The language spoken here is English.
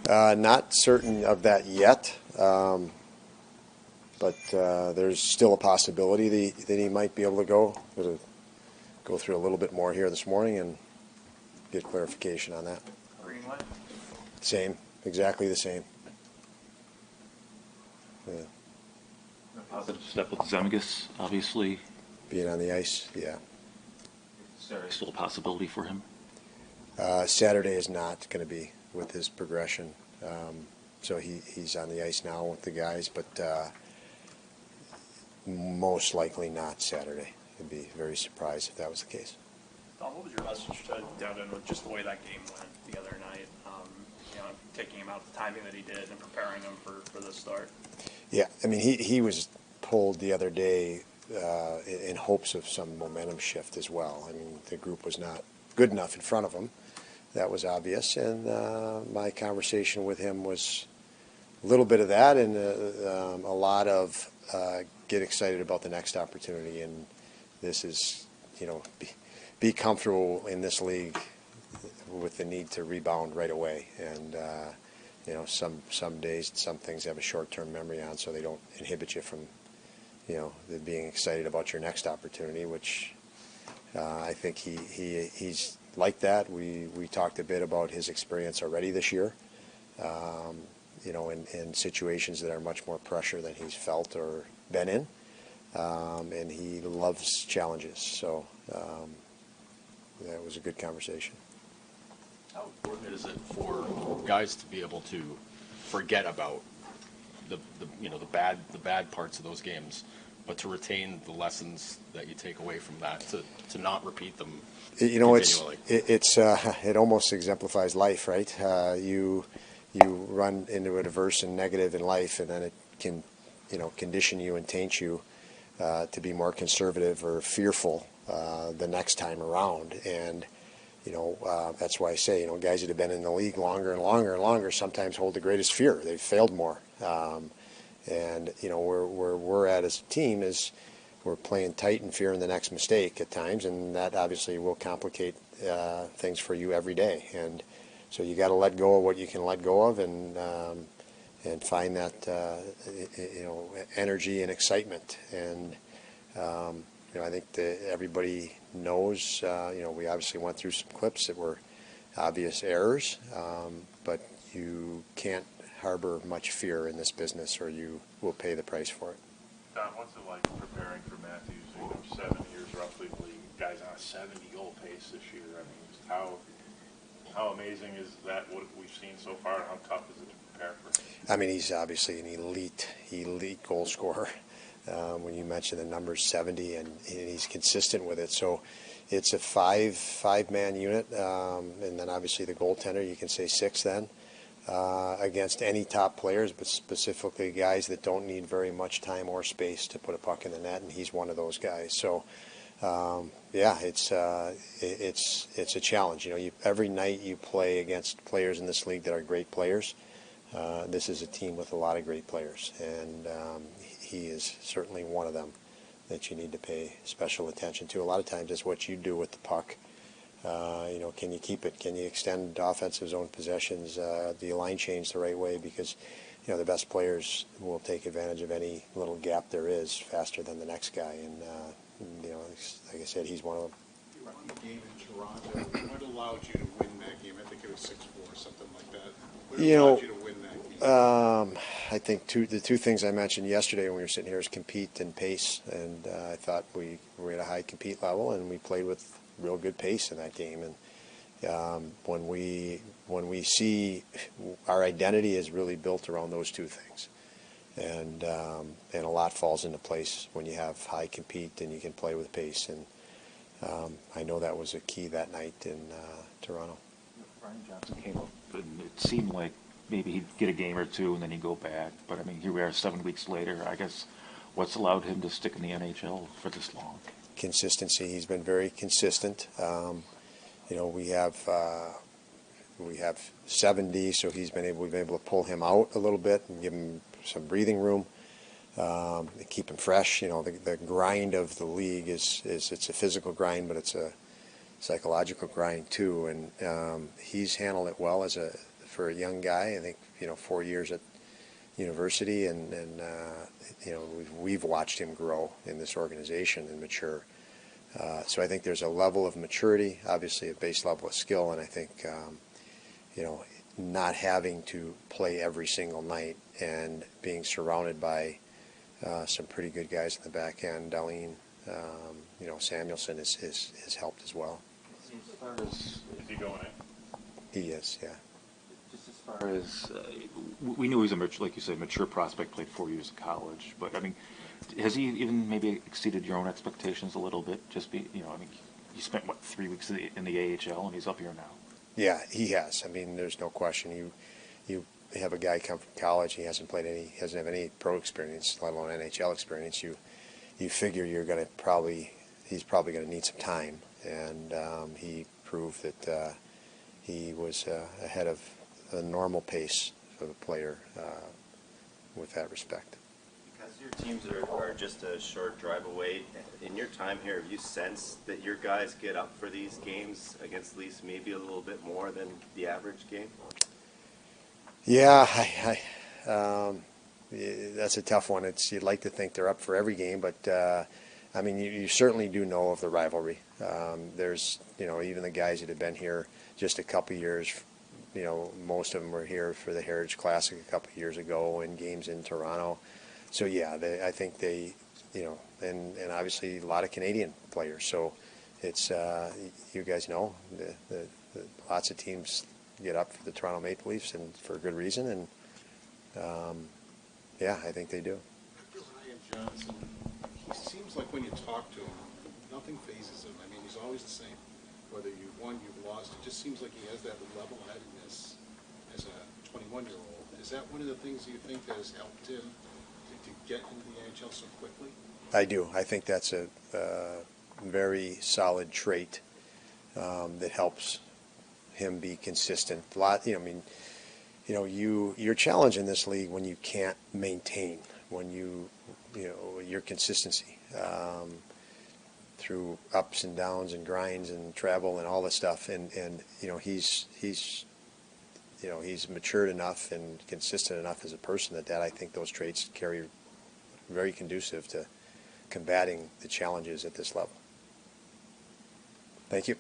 Not certain of that yet, but there's still a possibility that he might be able to go. Going to go through a little bit more here this morning and get clarification on that. Green light? Same, exactly the same. Yeah. A positive step with Zemgus, obviously. Being on the ice, yeah. Is there still a possibility for him? Saturday is not going to be with his progression. So he's on the ice now with the guys, but most likely not Saturday. I'd be very surprised if that was the case. Don, what was your message to Devin with just the way that game went the other night? Taking him out the timing that he did and preparing him for the start. Yeah, I mean, he was pulled the other day in hopes of some momentum shift as well. I mean, the group was not good enough in front of him. That was obvious, and my conversation with him was a little bit of that and a lot of get excited about the next opportunity. And this is, be comfortable in this league with the need to rebound right away. And, some days, some things have a short-term memory on, so they don't inhibit you from, being excited about your next opportunity, which I think he's like that. We talked a bit about his experience already this year, in situations that are much more pressure than he's felt or been in. And he loves challenges. So that was a good conversation. How important is it for guys to be able to forget about the bad parts of those games, but to retain the lessons that you take away from that, to not repeat them continually? It almost exemplifies life, right? You run into an adverse and negative in life, and then it can condition you and taint you to be more conservative or fearful the next time around. And that's why I say, guys that have been in the league longer and longer and longer sometimes hold the greatest fear. They've failed more. And where we're at as a team is we're playing tight and fearing the next mistake at times, and that obviously will complicate things for you every day. And so you got to let go of what you can let go of, and find that energy and excitement. And I think that everybody knows. We obviously went through some clips that were obvious errors, but you can't harbor much fear in this business, or you will pay the price for it. Don, what's it like preparing for Matthews? 7 years roughly, the league, guys on a 70-goal pace this year. I mean, just how amazing is that? What we've seen so far, and how tough is it to prepare for him? I mean, he's obviously an elite goal scorer. When you mention the number 70, and he's consistent with it. So it's a five-man unit, and then obviously the goaltender, you can say 6 then, against any top players, but specifically guys that don't need very much time or space to put a puck in the net, and he's one of those guys. So it's a challenge. Every night you play against players in this league that are great players. This is a team with a lot of great players, and he is certainly one of them that you need to pay special attention to. A lot of times it's what you do with the puck. Can you keep it? Can you extend offensive zone possessions? Do you line change the right way? Because the best players will take advantage of any little gap there is faster than the next guy. And like I said, he's one of them. You won the game in Toronto. What allowed you to win that game? I think it was 6-4 or something like that. What allowed you to win that game? I think the two things I mentioned yesterday when we were sitting here is compete and pace. And I thought we were at a high compete level, and we played with real good pace in that game. And when we see our identity is really built around those two things, and a lot falls into place when you have high compete and you can play with pace. And I know that was a key that night in Toronto. Brian Johnson came up, and it seemed like maybe he'd get a game or two and then he'd go back. But I mean, here we are 7 weeks later. I guess what's allowed him to stick in the NHL for this long? Consistency. He's been very consistent. We have 7D, so we've been able to pull him out a little bit and give him some breathing room, keep him fresh. The grind of the league is it's a physical grind, but it's a psychological grind too. And he's handled it well as a for a young guy. I think 4 years at university, and we've watched him grow in this organization and mature. So I think there's a level of maturity, obviously a base level of skill, and I think not having to play every single night and being surrounded by some pretty good guys in the back end, Darlene, Samuelson has helped as well. As far as, Is he going in? He is, yeah. just as far as, we knew he was a like you said, mature prospect, played 4 years of college, but I mean, has he even maybe exceeded your own expectations a little bit? You spent what, 3 weeks in the AHL, and he's up here now. Yeah, he has. I mean, there's no question. You have a guy come from college, he hasn't have any pro experience, let alone NHL experience. You figure he's probably going to need some time, and he proved that he was ahead of a normal pace for the player with that respect. Because your teams are just a short drive away, in your time here, have you sensed that your guys get up for these games against Leafs maybe a little bit more than the average game? Yeah, that's a tough one. You'd like to think they're up for every game, but I mean, you certainly do know of the rivalry. There's, even the guys that have been here just a couple of years, most of them were here for the Heritage Classic a couple of years ago and games in Toronto. So yeah, I think they, and obviously a lot of Canadian players. So it's, you guys know, the lots of teams get up for the Toronto Maple Leafs, and for a good reason. And yeah, I think they do. Ryan Johnson, he seems like when you talk to him, nothing phases him. I mean, he's always the same. Whether you've won, you've lost, it just seems like he has that level-headedness as a 21-year-old. Is that one of the things you think that has helped him to get into the NHL so quickly? I do. I think that's a very solid trait that helps him be consistent. A lot, your challenge in this league when you can't maintain, when your consistency through ups and downs and grinds and travel and all this stuff, and he's matured enough and consistent enough as a person that I think those traits carry very conducive to combating the challenges at this level. Thank you.